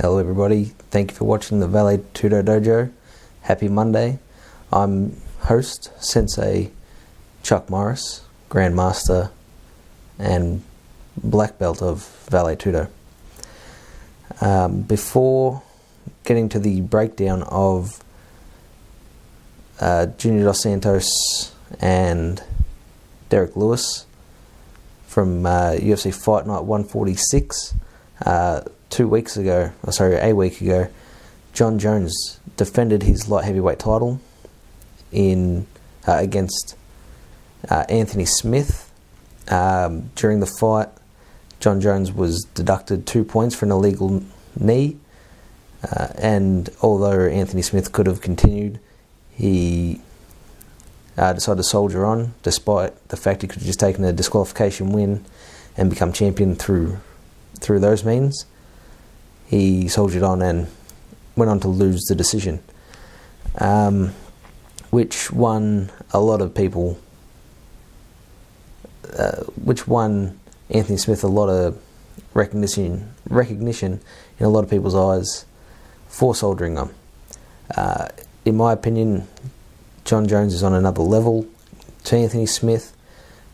Hello everybody, thank you for watching the Vale Tudo Dojo. Happy Monday. I'm host Sensei Chuck Morris, Grandmaster and Black Belt of Vale Tudo. Before getting to the breakdown of Junior Dos Santos and Derek Lewis from UFC Fight Night 146, a week ago, John Jones defended his light heavyweight title against Anthony Smith. During the fight, John Jones was deducted 2 points for an illegal knee, and although Anthony Smith could have continued, he decided to soldier on, despite the fact he could have just taken a disqualification win and become champion through those means. He soldiered on and went on to lose the decision, which won Anthony Smith a lot of recognition in a lot of people's eyes for soldiering on. In my opinion, John Jones is on another level to Anthony Smith,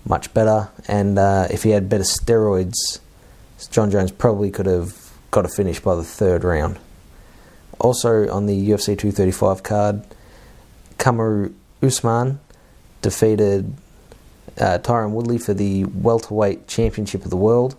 much better, and if he had better steroids, John Jones probably could have got a finish by the third round. Also on the UFC 235 card, Kamaru Usman defeated Tyron Woodley for the welterweight championship of the world.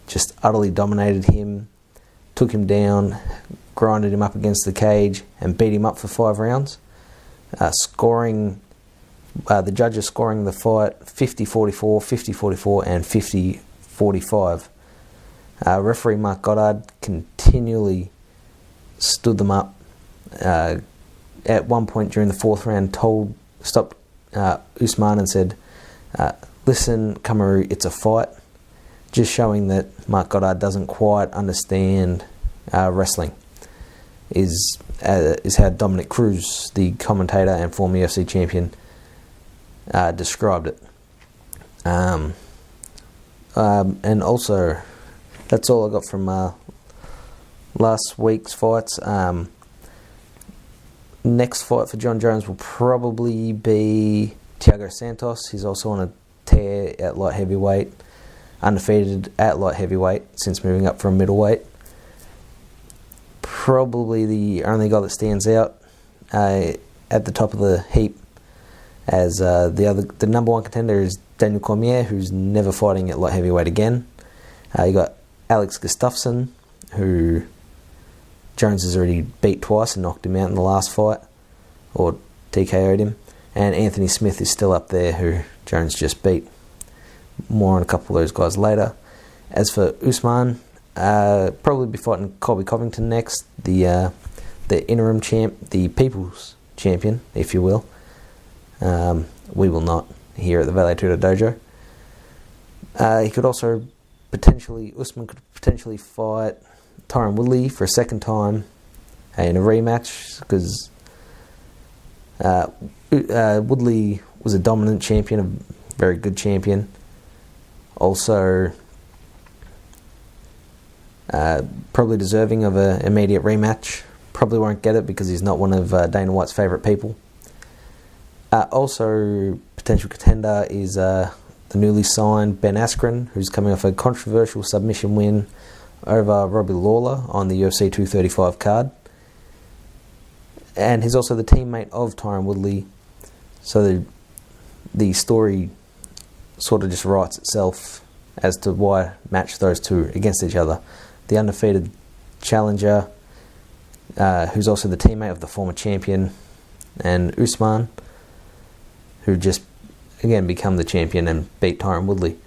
Just utterly dominated him, took him down, grinded him up against the cage and beat him up for 5 rounds. The judges scoring the fight 50-44, 50-44 and 50-45. Referee Mark Goddard continually stood them up. At one point during the 4th round, stopped Usman and said, "Listen, Kamaru, it's a fight," just showing that Mark Goddard doesn't quite understand wrestling. Is how Dominic Cruz, the commentator and former UFC champion, described it. And also, that's all I got from last week's fights. Next fight for John Jones will probably be Thiago Santos. He's also on a tear at light heavyweight, undefeated at light heavyweight since moving up from middleweight. Probably the only guy that stands out at the top of the heap as the number one contender is Daniel Cormier, who's never fighting at light heavyweight again. You got Alex Gustafsson, who Jones has already beat twice and knocked him out in the last fight, or TKO'd him. And Anthony Smith is still up there, who Jones just beat. More on a couple of those guys later. As for Usman, probably be fighting Colby Covington next, the interim champ, the people's champion, if you will. We will not here at the Vale Tudo Dojo. Usman could potentially fight Tyron Woodley for a second time in a rematch, because Woodley was a dominant champion, a very good champion. Also, probably deserving of an immediate rematch. Probably won't get it because he's not one of Dana White's favourite people. Also, potential contender is the newly signed Ben Askren, who's coming off a controversial submission win over Robbie Lawler on the UFC 235 card. And he's also the teammate of Tyron Woodley, so the story sort of just writes itself as to why match those two against each other. The undefeated challenger, who's also the teammate of the former champion, and Usman, who just again become the champion and beat Tyron Woodley.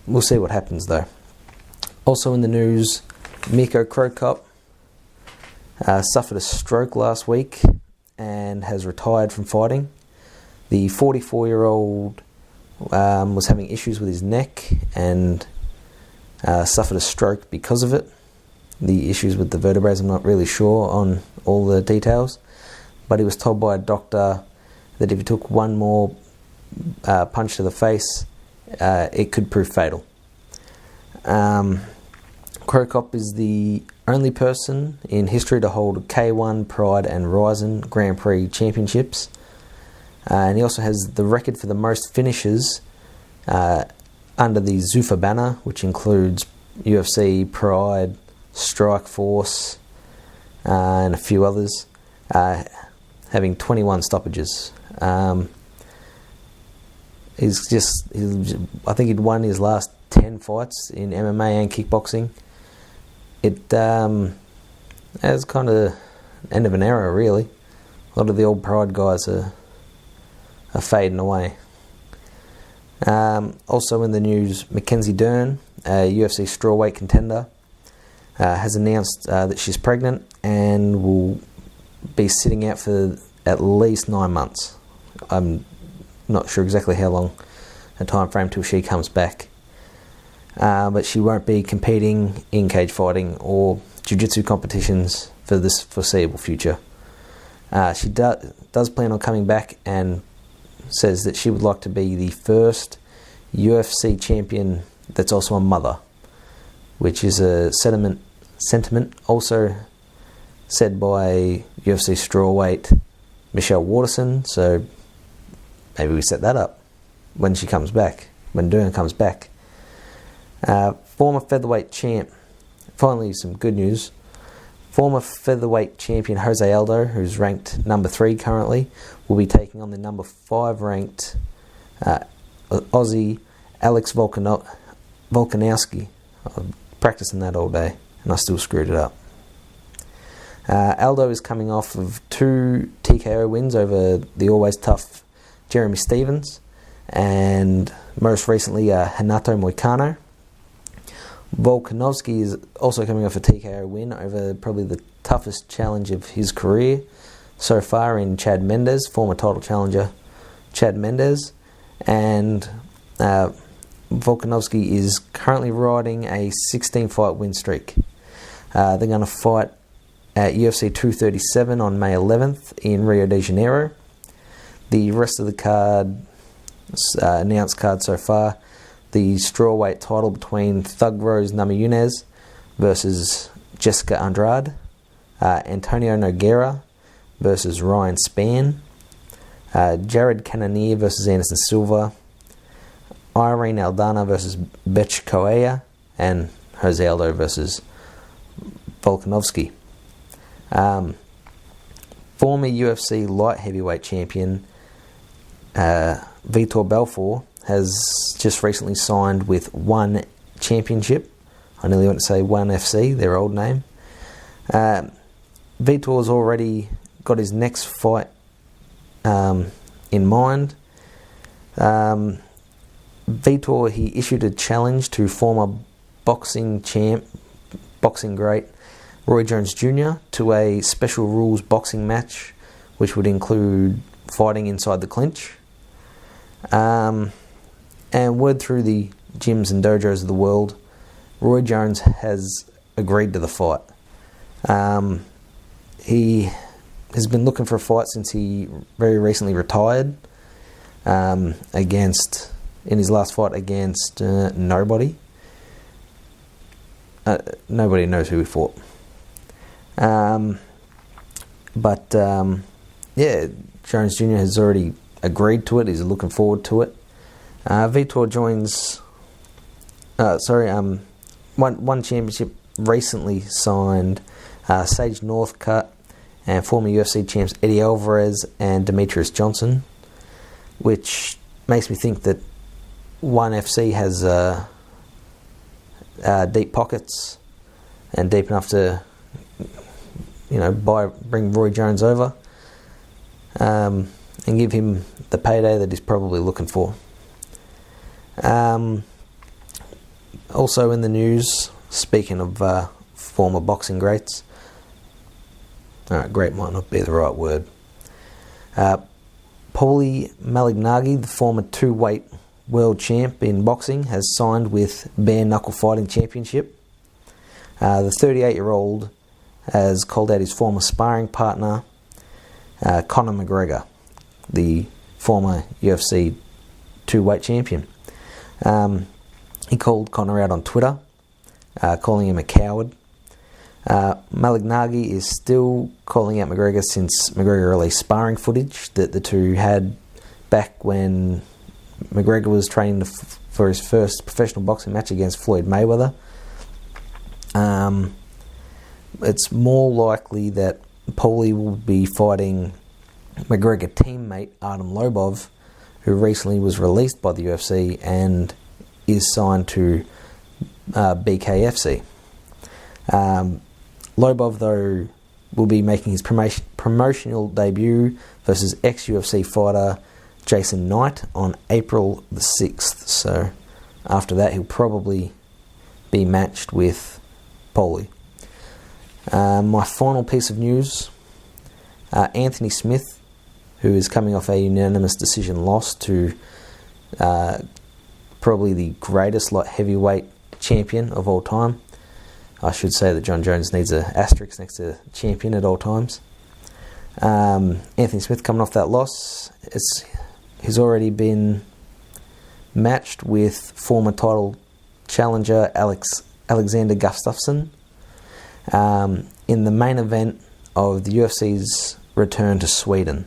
We'll see what happens though. Also in the news, Miko Krokop suffered a stroke last week and has retired from fighting. The 44-year-old was having issues with his neck and suffered a stroke because of it. The issues with the vertebrae, I'm not really sure on all the details, but he was told by a doctor that if he took one more punch to the face, it could prove fatal. Krokop is the only person in history to hold K1, Pride and Ryzen Grand Prix championships. And he also has the record for the most finishes under the Zuffa banner, which includes UFC, Pride, Strike Force, and a few others, having 21 stoppages. I think he'd won his last 10 fights in MMA and kickboxing. It as kind of end of an era, really. A lot of the old Pride guys are fading away. Also in the news, Mackenzie Dern, a UFC strawweight contender, has announced that she's pregnant and will be sitting out for at least 9 months. I'm not sure exactly how long a time frame till she comes back. But she won't be competing in cage fighting or jiu-jitsu competitions for this foreseeable future. She does plan on coming back and says that she would like to be the first UFC champion that's also a mother, which is a sentiment also said by UFC strawweight Michelle Waterson. So maybe we set that up when she comes back, when Dern comes back. Former featherweight champ, finally some good news. Former featherweight champion Jose Aldo, who's ranked number 3 currently, will be taking on the number 5 ranked Aussie Alex Volkanovski. I'm practicing that all day and I still screwed it up. Aldo is coming off of 2 TKO wins over the always tough Jeremy Stevens and most recently Renato Moicano. Volkanovski is also coming off a TKO win over probably the toughest challenge of his career so far in Chad Mendes, former title challenger Chad Mendes. And Volkanovski is currently riding a 16-fight win streak. They're going to fight at UFC 237 on May 11th in Rio de Janeiro. The rest of the card, announced card so far, the strawweight title between Thug Rose Namajunas versus Jessica Andrade, Antonio Nogueira versus Ryan Spann, Jared Cannonier versus Anderson Silva, Irene Aldana versus Betch Correia, and Jose Aldo versus Volkanovski. Former UFC light heavyweight champion Vitor Belfort has just recently signed with One Championship. I nearly want to say One FC, their old name. Vitor's already got his next fight in mind. Vitor, he issued a challenge to former boxing great Roy Jones Jr. to a special rules boxing match, which would include fighting inside the clinch. And word through the gyms and dojos of the world, Roy Jones has agreed to the fight. He has been looking for a fight since he very recently retired in his last fight against nobody. Nobody knows who he fought. Jones Jr. has already agreed to it. He's looking forward to it. Vitor joins. One Championship recently signed Sage Northcutt and former UFC champs Eddie Alvarez and Demetrius Johnson, which makes me think that One FC has deep pockets and deep enough to, bring Roy Jones over and give him the payday that he's probably looking for. Also in the news, speaking of former boxing greats, great might not be the right word. Paulie Malignaggi, the former 2-weight world champ in boxing, has signed with Bare Knuckle Fighting Championship. The 38-year-old has called out his former sparring partner, Conor McGregor, the former UFC 2-weight champion. He called Conor out on Twitter, calling him a coward. Malignaggi is still calling out McGregor since McGregor released sparring footage that the two had back when McGregor was training for his first professional boxing match against Floyd Mayweather. It's more likely that Paulie will be fighting McGregor teammate Artem Lobov, who recently was released by the UFC and is signed to BKFC. Lobov, though, will be making his promotional debut versus ex-UFC fighter Jason Knight on April the 6th. So after that, he'll probably be matched with Paulie. My final piece of news, Anthony Smith, who is coming off a unanimous decision loss to probably the greatest light heavyweight champion of all time. I should say that John Jones needs an asterisk next to champion at all times. Anthony Smith coming off that loss, he's already been matched with former title challenger Alexander Gustafsson in the main event of the UFC's return to Sweden.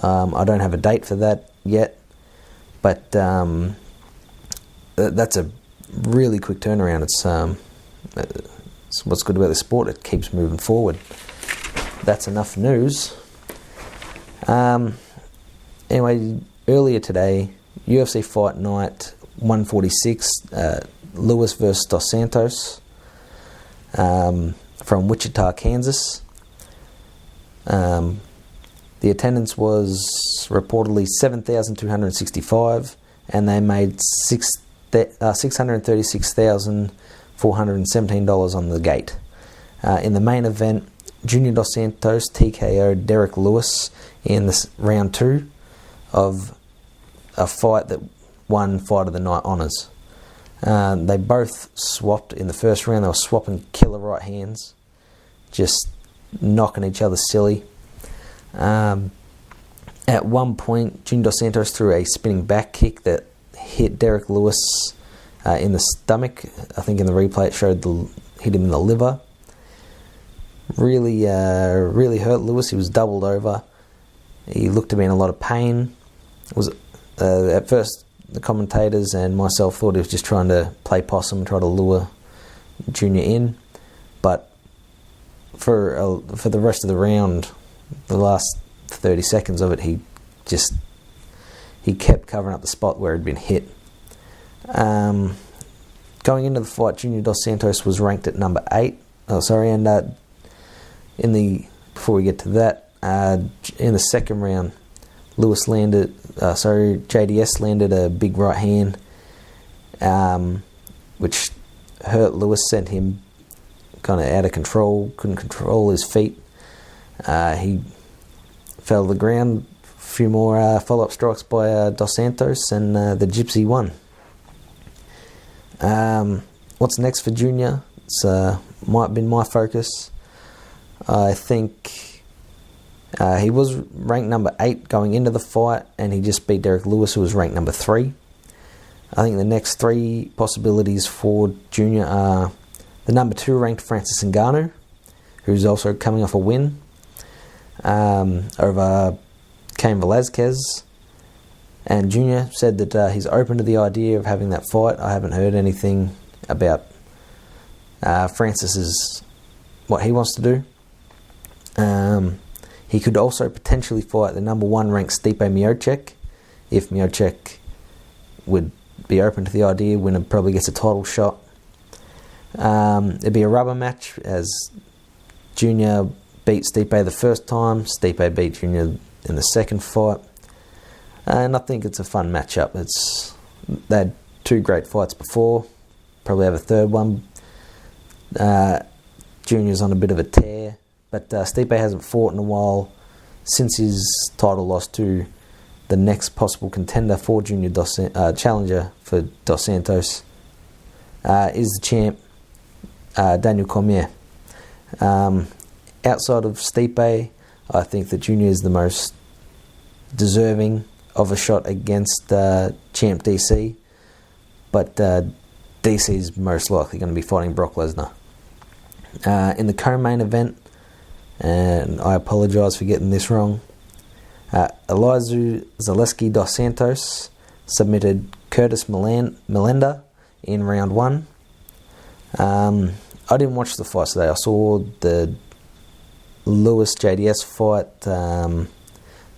I don't have a date for that yet, but that's a really quick turnaround. It's what's good about the sport. It keeps moving forward. That's enough news. Anyway, earlier today, UFC Fight Night 146, Lewis versus Dos Santos from Wichita, Kansas. The attendance was reportedly 7,265, and they made $636,417 on the gate. In the main event, Junior Dos Santos TKO'd Derek Lewis in this round 2 of a fight that won Fight of the Night honours. They both swapped in the first round. They were swapping killer right hands, just knocking each other silly. At one point, Junior Dos Santos threw a spinning back kick that hit Derek Lewis in the stomach. I think in the replay it showed hit him in the liver. Really hurt Lewis. He was doubled over. He looked to be in a lot of pain. It was at first the commentators and myself thought he was just trying to play possum and try to lure Junior in, but for the rest of the round, the last 30 seconds of it, he kept covering up the spot where he'd been hit. Going into the fight, Junior Dos Santos was ranked at number 8. Before we get to that, in the second round, JDS landed a big right hand, which hurt Lewis, sent him kind of out of control, couldn't control his feet. He fell to the ground. A few more follow-up strikes by Dos Santos, and the Gypsy won. What's next for Junior? It's might have been my focus. I think he was ranked number 8 going into the fight, and he just beat Derek Lewis, who was ranked number 3. I think the next 3 possibilities for Junior are the number 2 ranked Francis Ngannou, who's also coming off a win over Cain Velasquez. And Junior said that he's open to the idea of having that fight. I haven't heard anything about Francis's what he wants to do. He could also potentially fight the number 1 ranked Stipe Miocic if Miocic would be open to the idea. Winner probably gets a title shot. It'd be a rubber match, as Junior beat Stipe the first time. Stipe beat Junior in the second fight. And I think it's a fun matchup. They had 2 great fights before. Probably have a third one. Junior's on a bit of a tear. But Stipe hasn't fought in a while since his title loss to the next possible contender for Junior challenger for Dos Santos is the champ, Daniel Cormier. Outside of Stipe, I think that Junior is the most deserving of a shot against champ DC. But DC's most likely going to be fighting Brock Lesnar. In the co-main event, and I apologise for getting this wrong, Elizeu Zaleski dos Santos submitted Curtis Melenda in round 1. I didn't watch the fights today. I saw the Lewis JDS fight, the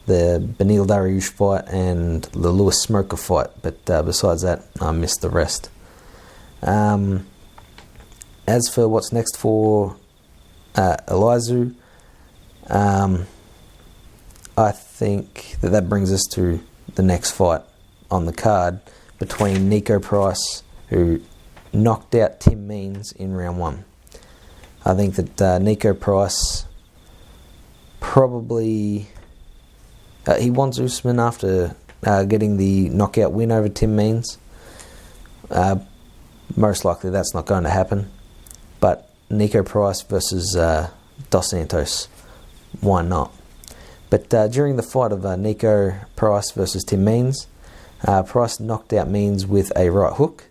Beneil Dariush fight, and the Lewis Smoker fight, but besides that, I missed the rest. As for what's next for Elizeu, I think that brings us to the next fight on the card between Nico Price, who knocked out Tim Means in round 1. I think that Nico Price probably he wants Usman after getting the knockout win over Tim Means. Most likely that's not going to happen, but Nico Price versus Dos Santos, why not? But during the fight of Nico Price versus Tim Means, Price knocked out Means with a right hook.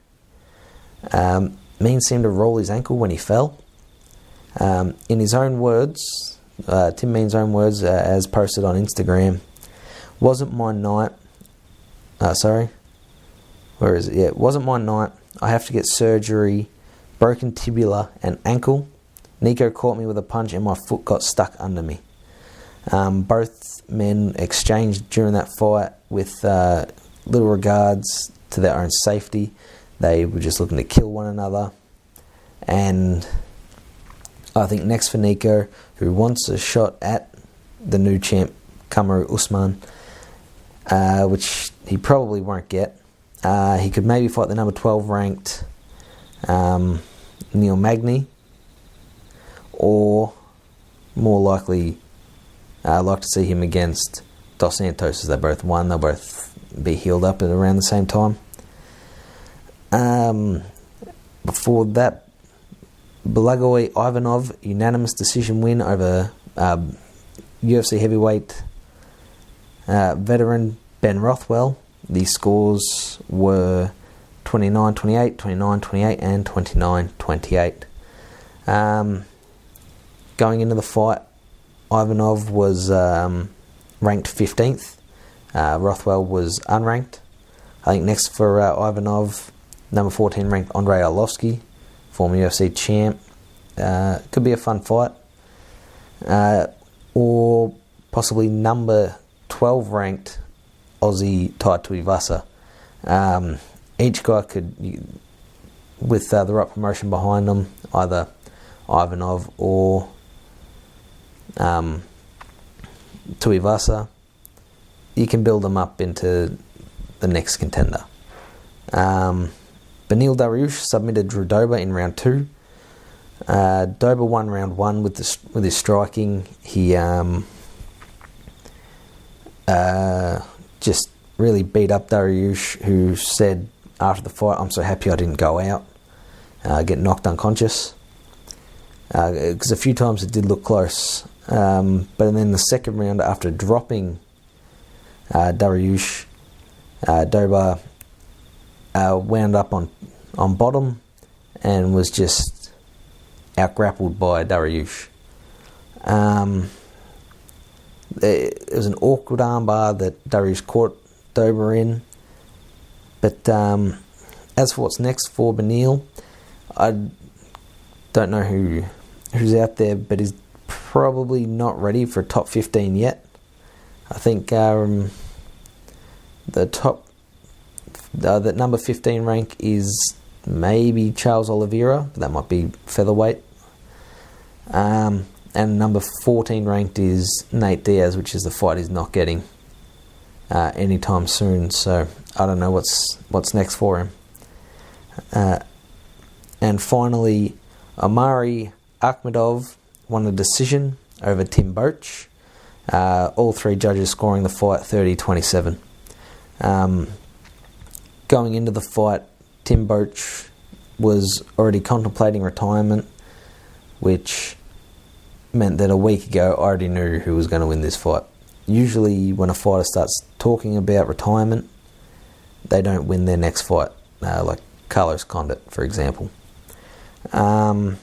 Means seemed to roll his ankle when he fell. In his own words, Tim Means' own words, as posted on Instagram, wasn't my night. Where is it? Yeah, it wasn't my night. I have to get surgery, broken tibia and ankle. Nico caught me with a punch and my foot got stuck under me. Both men exchanged during that fight with little regards to their own safety. They were just looking to kill one another. And I think next for Nico, who wants a shot at the new champ, Kamaru Usman, which he probably won't get. He could maybe fight the number 12 ranked Neil Magny, or more likely I'd like to see him against Dos Santos, as they both won. They'll both be healed up at around the same time. Before that, Blagoy Ivanov unanimous decision win over UFC heavyweight veteran Ben Rothwell. The scores were 29-28, 29-28 and 29-28. Going into the fight, Ivanov was ranked 15th. Rothwell was unranked. I think next for Ivanov, number 14 ranked Andrei Arlovski, former UFC champ. Could be a fun fight. Or possibly number 12 ranked Aussie Tai Tuivasa. Each guy could, with the right promotion behind them, either Ivanov or Tuivasa, you can build them up into the next contender. Beneil Dariush submitted Drew Dober in round 2. Dober won round 1 with his striking. He just really beat up Dariush, who said after the fight, "I'm so happy I didn't go out, get knocked unconscious." Because a few times it did look close. But then the second round, after dropping Dariush, Dober wound up on bottom and was just out-grappled by Dariush. It was an awkward armbar that Dariush caught Dober in. But as for what's next for Beneil, I don't know who's out there, but he's probably not ready for top 15 yet. I think the number 15 rank is maybe Charles Oliveira, but that might be featherweight. And number 14 ranked is Nate Diaz, which is the fight he's not getting anytime soon. So I don't know what's next for him. And finally, Omari Akhmedov won a decision over Tim Boetsch. All three judges scoring the fight 30-27. Going into the fight, Tim Boetsch was already contemplating retirement, which meant that a week ago I already knew who was going to win this fight. Usually when a fighter starts talking about retirement, they don't win their next fight. Like Carlos Condit, for example. And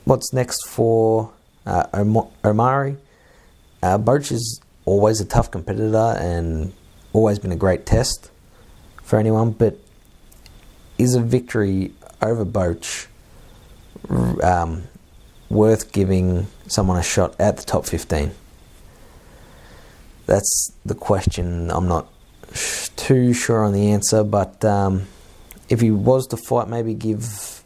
what's next for Omari? Boach is always a tough competitor and always been a great test for anyone, but is a victory over Boach worth giving someone a shot at the top 15? That's the question. I'm not too sure on the answer, but if he was to fight, maybe give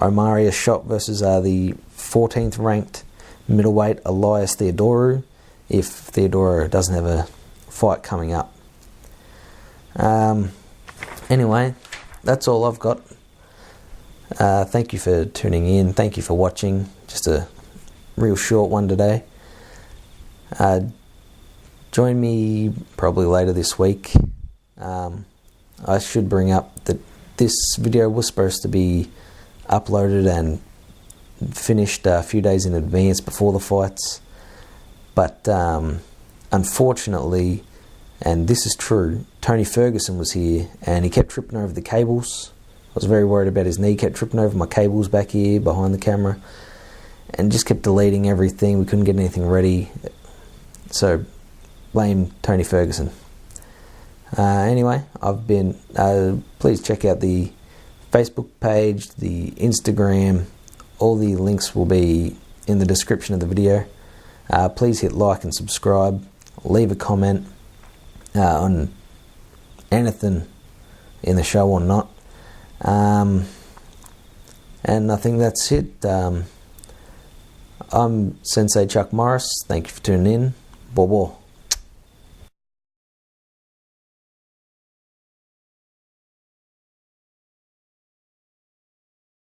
Omari a shot versus the 14th ranked middleweight Elias Theodorou, if Theodorou doesn't have a fight coming up. Anyway, that's all I've got. Thank you for tuning in. Thank you for watching. Just a real short one today. Join me probably later this week. I should bring up that this video was supposed to be uploaded and finished a few days in advance before the fights, but unfortunately, and this is true, Tony Ferguson was here and he kept tripping over the cables. I was very worried about his knee. He kept tripping over my cables back here behind the camera and just kept deleting everything. We couldn't get anything ready, so blame Tony Ferguson. Anyway, I've been please check out the Facebook page, the Instagram. All the links will be in the description of the video. Please hit like and subscribe. Leave a comment on anything in the show or not. And I think that's it. I'm Sensei Chuck Morris. Thank you for tuning in. Bo bo.